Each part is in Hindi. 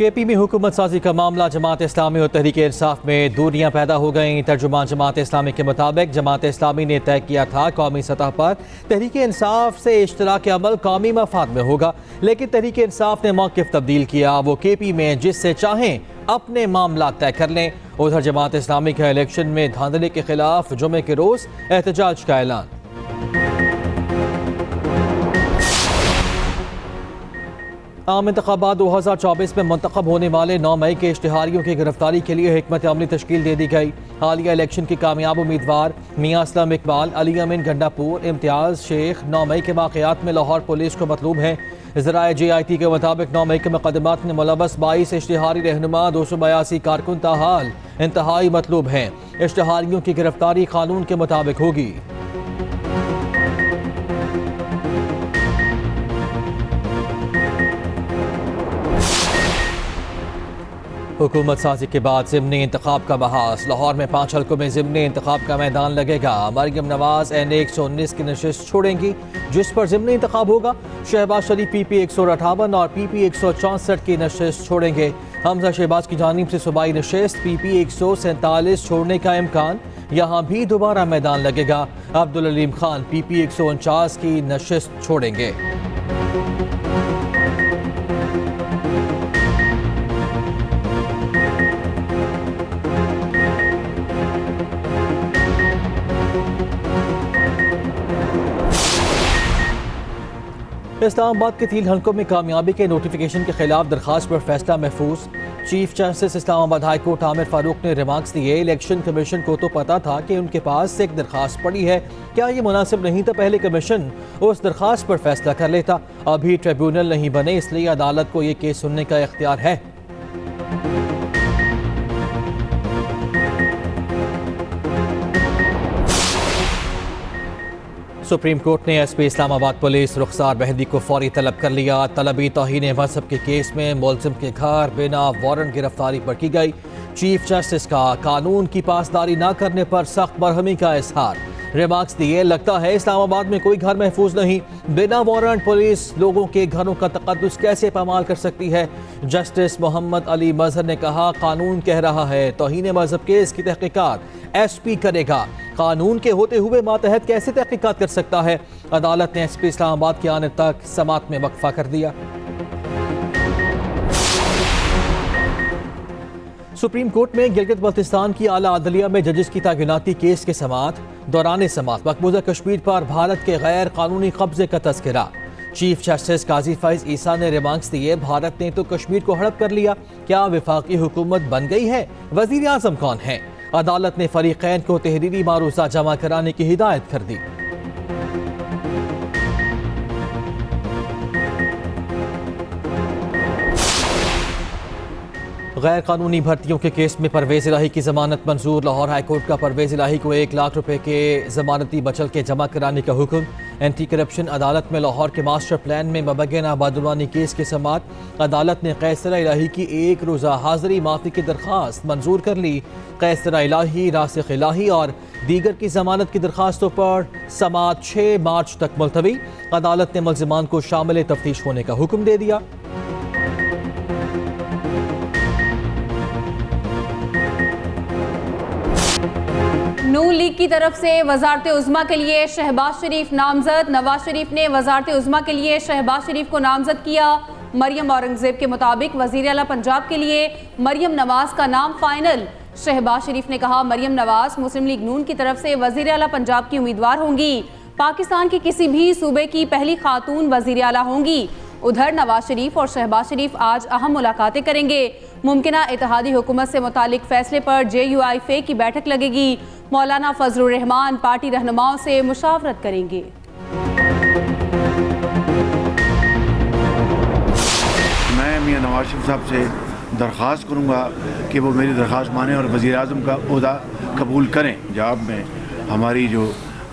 केपी में हुकूमत साजी का मामला जमात इस्लामी और तहरीक इंसाफ में दूरियां पैदा हो गईं। तर्जुमान जमात इस्लामी के मुताबिक जमात इस्लामी ने तय किया था कौमी सतह पर तहरीक इंसाफ से इश्तराक अमल कौमी मफाद में होगा, लेकिन तहरीक इंसाफ ने मौक़िफ़ तब्दील किया। वो केपी में जिससे चाहें अपने मामला तय कर लें। उधर जमात इस्लामी का इलेक्शन में धांधली के खिलाफ जुमे के रोज़ एहतजाज का ऐलान। आम इंतखाबात 2024 में मुंतखब होने वाले 9 मई के इश्तिहारियों की गिरफ्तारी के लिए हिकमत अमली तश्कील दे दी गई। हालिया इलेक्शन के कामयाब उम्मीदवार मियां असलम इकबाल, अली अमीन गंडापुर, इम्तियाज़ शेख 9 मई के वाक़यात में लाहौर पुलिस को मतलूब हैं। ज़राए JIT के मुताबिक 9 मई के मुकदमात में मुलव्वस 22 इश्तिहारी रहनुमा 282 कारकुन ताहाल इंतहाई मतलूब हैं। इश्तिहारियों की गिरफ्तारी कानून के मुताबिक होगी। हुकूमत साजी के बाद ज़िमनी इंतखाब का बहास। लाहौर में 5 हल्कों में ज़िमनी इंतखाब का मैदान लगेगा। मरियम नवाज NA 119 की नशिस्त छोड़ेंगी, जिस पर ज़िमनी इंतखाब होगा। शहबाज शरीफ PP 158 और PP 164 की नशिस्त छोड़ेंगे। हमजा शहबाज की जानिब से सूबाई नशिस्त PP 147 छोड़ने का इम्कान। यहाँ भी दोबारा मैदान लगेगा। अब्दुल अलीम खान PP 149 की नशिस्त छोड़ेंगे। इस्लामाबाद के 3 हल्कों में कामयाबी के नोटिफिकेशन के खिलाफ दरखास्त पर फैसला महफूज। Chief justice Islamabad high court Aamir Farooq ने रिमार्क्स दिए। इलेक्शन कमीशन को तो पता था कि उनके पास एक दरखास्त पड़ी है, क्या ये मुनासिब नहीं था पहले कमीशन उस दरखास्त पर फैसला कर लेता। अभी ट्रिब्यूनल नहीं बने, इसलिए अदालत को ये केस सुनने का इख्तियार है। सुप्रीम कोर्ट ने SP इस्लामाबाद पुलिस रुखसार मेहंदी को फौरी तलब कर लिया। तलबी तौहीन मज़हब के केस में मुलजिम के घर बिना वारंट गिरफ्तारी पर की गई। चीफ जस्टिस का कानून की पासदारी न करने पर सख्त बरहमी का इजहार। रिमार्क्स दिए, लगता है इस्लामाबाद में कोई घर महफूज नहीं। बिना वारंट पुलिस लोगों के घरों का तक़द्दुस कैसे पामाल कर सकती है। जस्टिस मोहम्मद अली मजहर ने कहा, कानून कह रहा है तौहीन मज़हब केस की तहकीकात SP करेगा। कानून के होते हुए मातहत कैसे तहकीकात कर सकता है। अदालत ने SP इस्लामाबाद के आने तक समात में वक्फा कर दिया। सुप्रीम कोर्ट में गिलगित बल्तिस्तान की आला अदलिया में जजेस की तैनाती केस के समात। दौरान समात मकबूजा कश्मीर पर भारत के गैर कानूनी कब्जे का तस्करा। चीफ जस्टिस काजी फैज ईसा ने रिमार्क्स दिए, भारत ने तो कश्मीर को हड़प कर लिया, क्या वफाकी हुकूमत बन गई है, वजीर आजम कौन है। अदालत ने फरीकैन को तहरीरी मारूजा जमा कराने की हिदायत कर दी। गैर कानूनी भर्तियों के केस में परवेज इलाही की जमानत मंजूर। लाहौर हाईकोर्ट का परवेज इलाही को 1 लाख रुपए के जमानती बचल के जमा कराने का हुक्म। एंटी करप्शन अदालत में लाहौर के मास्टर प्लान में मबैना बादुरवानी केस के समात। अदालत ने कैसरा इलाही की 1 रोज़ा हाजिरी माफी की दरख्वास्त मंजूर कर ली। कैसरा इलाही, रासिख इलाही और दीगर की जमानत की दरख्वास्तों पर समात 6 मार्च तक मुलतवी। अदालत ने मुल्जिमान को शामिल तफ्तीश होने का हुक्म दे दिया। नून लीग की तरफ से वजारत उज़्मा के लिए शहबाज शरीफ नामजद। नवाज शरीफ ने वजारत उज़्मा के लिए शहबाज शरीफ को नामजद किया। मरियम औरंगजेब के मुताबिक वज़ीर आला पंजाब के लिए मरियम नवाज का नाम फाइनल। शहबाज शरीफ ने कहा, मरियम नवाज मुस्लिम लीग नून की तरफ से वज़ीर आला पंजाब की उम्मीदवार होंगी। पाकिस्तान की किसी भी सूबे की पहली खातून वज़ीर आला होंगी। उधर नवाज शरीफ और शहबाज शरीफ आज अहम मुलाकातें करेंगे। मुमकिना इत्तेहादी हुकूमत से मुतालिक फैसले पर JUI की बैठक लगेगी। मौलाना फजलुर रहमान पार्टी रहनुमाओं से मुशावरत करेंगे। मैं मियां नवाज शरीफ साहब से दरख्वास्त करूँगा कि वो मेरी दरख्वास्त माने और वज़ीर आज़म का ओहदा कबूल करें। जवाब में हमारी जो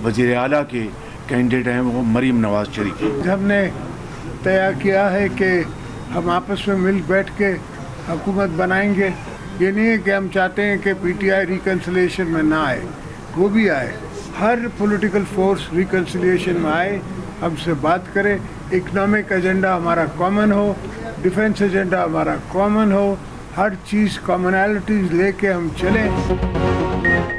वज़ीर आला के कैंडिडेट हैं वो मरियम नवाज शरीफ। हमने तय किया है कि हम आपस में मिल बैठ के हुकूमत बनाएंगे। ये नहीं है कि हम चाहते हैं कि PTI रिकन्सिलिएशन में ना आए, वो भी आए। हर पॉलिटिकल फोर्स रिकन्सिलिएशन में आए, हमसे बात करे, इकनॉमिक एजेंडा हमारा कॉमन हो, डिफेंस एजेंडा हमारा कॉमन हो, हर चीज़ कॉमनैलिटीज़ लेके हम चलें।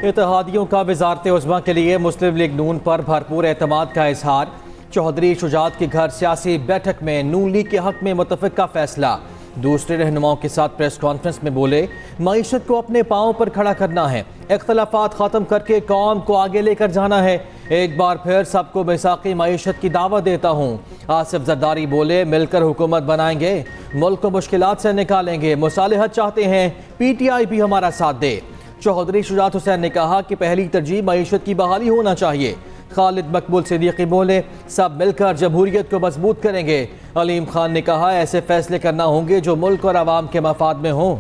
इत्तेहादियों का वजारत उज़्मा के लिए मुस्लिम लीग नून पर भरपूर एतमाद का इजहार। चौधरी शुजात के घर सियासी बैठक में नून लीग के हक में मुतफ़िक का फैसला। दूसरे रहनुमाओं के साथ प्रेस कॉन्फ्रेंस में बोले, मईशत को अपने पाँव पर खड़ा करना है, इख्तलाफात ख़त्म करके कौम को आगे लेकर जाना है। एक बार फिर सबको मिसाक़ी मईशत की दावत देता हूँ। आसिफ जरदारी बोले, मिलकर हुकूमत बनाएंगे, मुल्क को मुश्किलात से निकालेंगे, मुसालिहत चाहते हैं, PTI भी हमारा साथ दे। चौधरी शुजात हुसैन ने कहा कि पहली तरजीह मईशत की बहाली होना चाहिए। खालिद मकबूल सिद्दीकी बोले, सब मिलकर जमहूरियत को मजबूत करेंगे। अलीम खान ने कहा, ऐसे फैसले करना होंगे जो मुल्क और आवाम के मफाद में हों।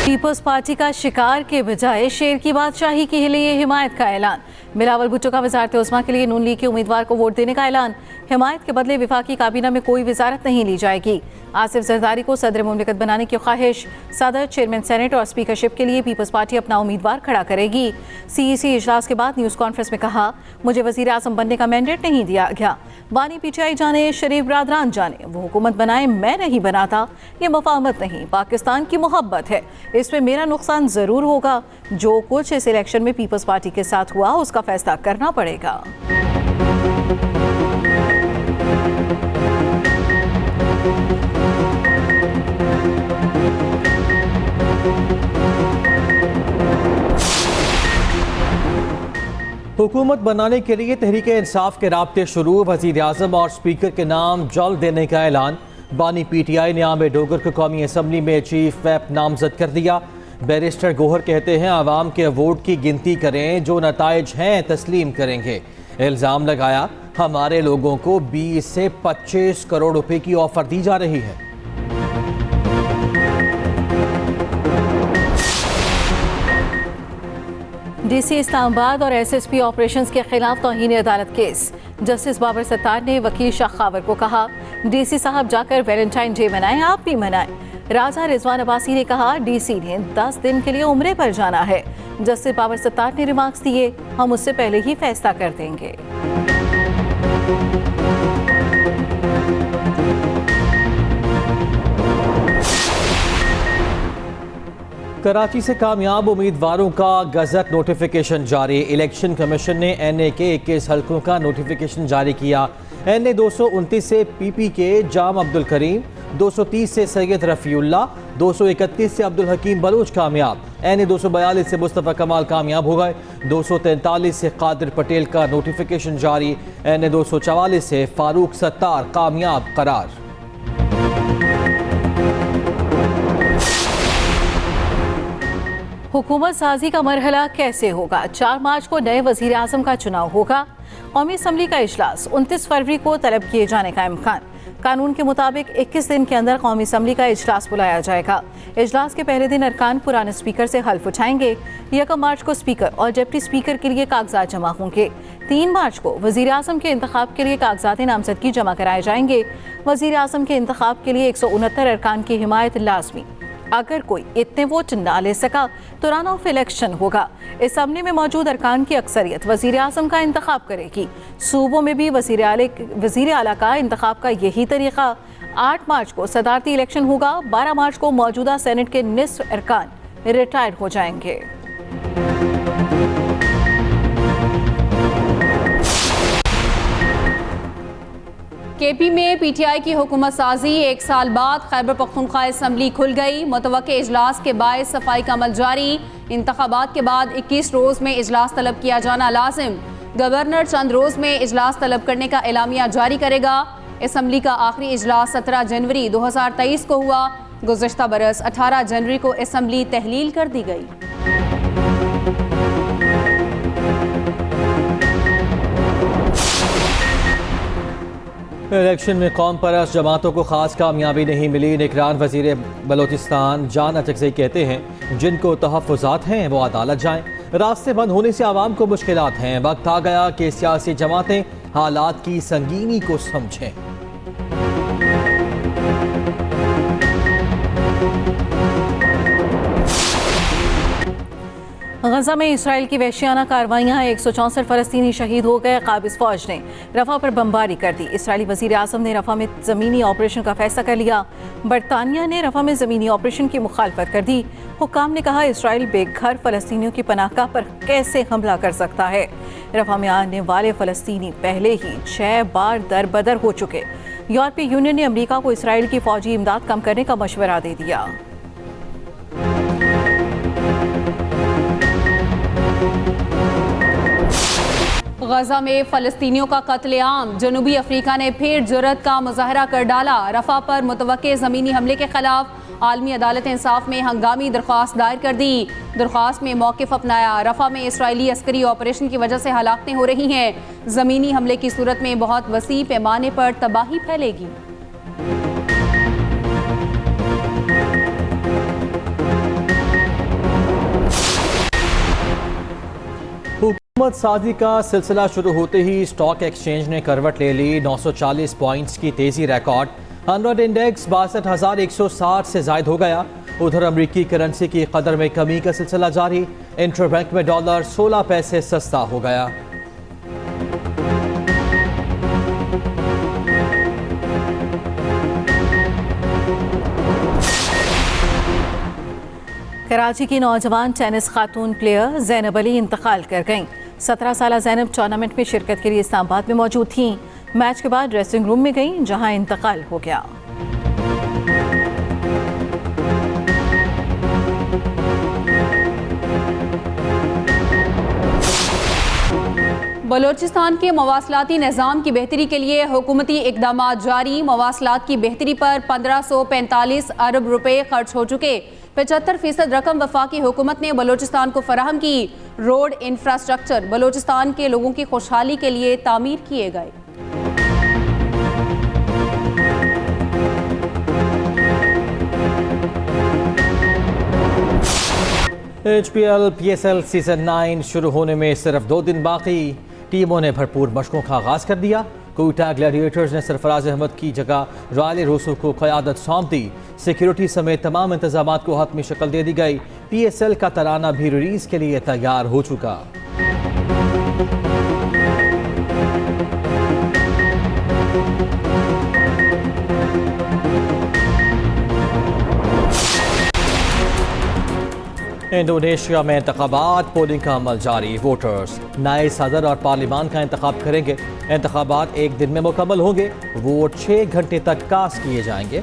पीपल्स पार्टी का शिकार के बजाय शेर की बादशाही के लिए हिमायत का ऐलान। बिलावल भुट्टो का वजारत उज़्मा के लिए नून लीग के उम्मीदवार को वोट देने का ऐलान। हिमायत के बदले विफाकी काबीना में कोई वजारत नहीं ली जाएगी। आसिफ जरदारी को सदर मुमलिकत बनाने की ख्वाहिश। सदर, चेयरमैन सेनेट और स्पीकरशिप के लिए पीपल्स पार्टी अपना उम्मीदवार खड़ा करेगी। CEC इजलास के बाद न्यूज़ कॉन्फ्रेंस में कहा, मुझे वज़ीर आज़म बनने का मैंडेट नहीं दिया गया। बानी PTI जाने, शरीफ बरादरान जाने, वो हुकूमत बनाए, मैं नहीं बनाता। ये मफाहमत नहीं, पाकिस्तान की मोहब्बत है। इसमें मेरा नुकसान ज़रूर होगा। जो कुछ इस इलेक्शन में पीपल्स पार्टी के साथ हुआ उसका फैसला करना पड़ेगा। हुकूमत बनाने के लिए तहरीक इंसाफ के राब्ते शुरू। वज़ीर आज़म और स्पीकर के नाम जल्द देने का ऐलान। बानी PTI ने आमे डोगर को कौमी असम्बली में चीफ व्हिप नामजद कर दिया। बैरिस्टर गोहर कहते हैं, आवाम के वोट की गिनती करें, जो नताइज हैं तस्लीम करेंगे। इल्ज़ाम लगाया, हमारे लोगों को 20 से 25 करोड़ रुपए की ऑफर दी जा रही है। DC इस्लामाबाद और SSP ऑपरेशंस के खिलाफ तौहीन अदालत केस। जस्टिस बाबर सत्तार ने वकील शाह खावर को कहा, DC साहब जाकर वैलेंटाइन डे मनाएं, आप भी मनाएं। राजा रिजवान अब्बासी ने कहा, DC ने 10 दिन के लिए उम्रे पर जाना है। जस्टिस बाबर सत्तार ने रिमार्क्स दिए, हम उससे पहले ही फैसला कर देंगे। कराची से कामयाब उम्मीदवारों का गजट नोटिफिकेशन जारी। इलेक्शन कमीशन ने NA के 21 हल्कों का नोटिफिकेशन जारी किया। NA 229 से PP के जाम अब्दुल करीम, 230 से सैयद रफ़ीउल्लाह, 231 से अब्दुल हकीम बलूच कामयाब। NA 242 से मुस्तफ़ा कमाल कामयाब हो गए। 243 से कादिर पटेल का नोटिफिकेशन जारी। NA 244 से फारूक सत्तार कामयाब करार। हुकूमत साजी का मरहला कैसे होगा? 4 मार्च को नए वज़ीर आज़म का चुनाव होगा। कौमी असम्बली का इजलास 29 फरवरी को तलब किए जाने का इम्कान। कानून के मुताबिक 21 दिन के अंदर कौमी असम्बली का इजलास बुलाया जाएगा। इजलास के पहले दिन अरकान पुराने स्पीकर से हल्फ उठाएंगे। 1 मार्च को स्पीकर और डिप्टी स्पीकर के लिए कागजात जमा होंगे। 3 मार्च को वज़ीर आज़म के इंतखाब के लिए कागजात नामजदगी जमा कराए जाएंगे। वज़ीर आज़म के इंतखाब के लिए 169 अरकान की हिमायत लाजमी। अगर कोई इतने वोट ना ले सका तो रन ऑफ इलेक्शन होगा। असम्बली में मौजूद अरकान की अक्सरियत वज़ीर आज़म का इंतखाब करेगी। सूबों में भी वज़ीर आला का इंतखाब का यही तरीका। 8 मार्च को सदारती इलेक्शन होगा। 12 मार्च को मौजूदा सेनेट के निस्फ अरकान रिटायर हो जाएंगे। KP में PTI की हुकूमत साजी। 1 साल बाद खैबर पख्तूनख्वा असम्बली खुल गई। मुतवक्के इजलास के बायस सफाई का अमल जारी। इंतखाबात के बाद 21 रोज़ में इजलास तलब किया जाना लाजिम। गवर्नर चंद रोज़ में इजलास तलब करने का एलामिया जारी करेगा। असम्बली का आखिरी इजलास 17 जनवरी 2023 को हुआ। गुज़श्ता बरस 18 जनवरी को असम्बली तहलील कर दी गई। इलेक्शन में कौम परस्त जमातों को खास कामयाबी नहीं मिली। निगरान वजीर बलोचिस्तान जान अचकज़ई कहते हैं, जिनको तहफ़्फ़ुज़ात हैं वो अदालत जाएं। रास्ते बंद होने से आवाम को मुश्किलात हैं। वक्त आ गया कि सियासी जमातें हालात की संगीनी को समझें। गजा में इसराइल की वहशियाना कार्रवाइयाँ, 164 फलस्तीनी शहीद हो गए। काबिज फौज ने रफा पर बमबारी कर दी। इसराइली वजीर आज़म ने रफा में ज़मीनी ऑपरेशन का फैसला कर लिया। बरतानिया ने रफा में ज़मीनी ऑपरेशन की मुखालफत कर दी। हुक्काम ने कहा इसराइल बेघर फलस्तीनियों की पनाहगाह पर कैसे हमला कर सकता है। रफा में आने वाले फलस्तीनी पहले ही 6 बार दरबदर हो चुके। यूरोपीय यूनियन ने अमेरिका को इसराइल की फौजी इमदाद कम करने का मशवरा दे दिया। गजा में फलस्तीनियों का कत्लेआम, जनूबी अफ्रीका ने फिर जुर्रत का मुजाहरा कर डाला। रफा पर मुतवक्के ज़मीनी हमले के खिलाफ आलमी अदालत इंसाफ में हंगामी दरख्वास्त दायर कर दी। दरख्वास्त में मौक़िफ़ अपनाया। रफा में इसराइली अस्करी ऑपरेशन की वजह से हलाकतें हो रही हैं। ज़मीनी हमले की सूरत में बहुत वसी पैमाने पर तबाही फैलेगी। हुकूमत साजी का सिलसिला शुरू होते ही स्टॉक एक्सचेंज ने करवट ले ली। 940 पॉइंट्स की तेजी रिकॉर्ड। 100 इंडेक्स 62,160 से जायद हो गया। उधर अमरीकी करेंसी की कदर में कमी का सिलसिला जारी। इंटरबैंक में डॉलर 16 पैसे सस्ता हो गया। कराची की नौजवान टेनिस खातून प्लेयर ज़ैनब अली इंतकाल कर गईं। 17 साल ज़ैनब टूर्नामेंट में शिरकत के लिए इस्लामाबाद में मौजूद थीं। मैच के बाद ड्रेसिंग रूम में गईं, जहां इंतकाल हो गया। बलोचिस्तान के मवासलाती निज़ाम की बेहतरी के लिए हुकूमती इकदाम जारी। मवासलात की बेहतरी पर 1545 अरब रुपए खर्च हो चुके। 75% रकम वफाकी हुकूमत ने बलोचिस्तान को फराहम की। रोड इंफ्रास्ट्रक्चर बलोचिस्तान के लोगों की खुशहाली के लिए तामीर किए गए। HPL PSL सीजन 9 शुरू होने में सिर्फ 2 दिन बाकी। टीमों ने भरपूर मशकों का आगाज कर दिया। कोयटा ग्लैडिएटर्स ने सरफराज अहमद की जगह रायल रूसो को क़यादत सौंप दी। सिक्योरिटी समेत तमाम इंतजामात को हतमी शक्ल दे दी गई। PSL का तराना भी रिलीज के लिए तैयार हो चुका। इंडोनेशिया में इंतखाबात, पोलिंग का अमल जारी। वोटर्स नए सदर और पार्लिमान का इंतखाब करेंगे। इंतखाबात 1 दिन में मुकम्मल होंगे। वोट 6 घंटे तक कास्ट किए जाएंगे।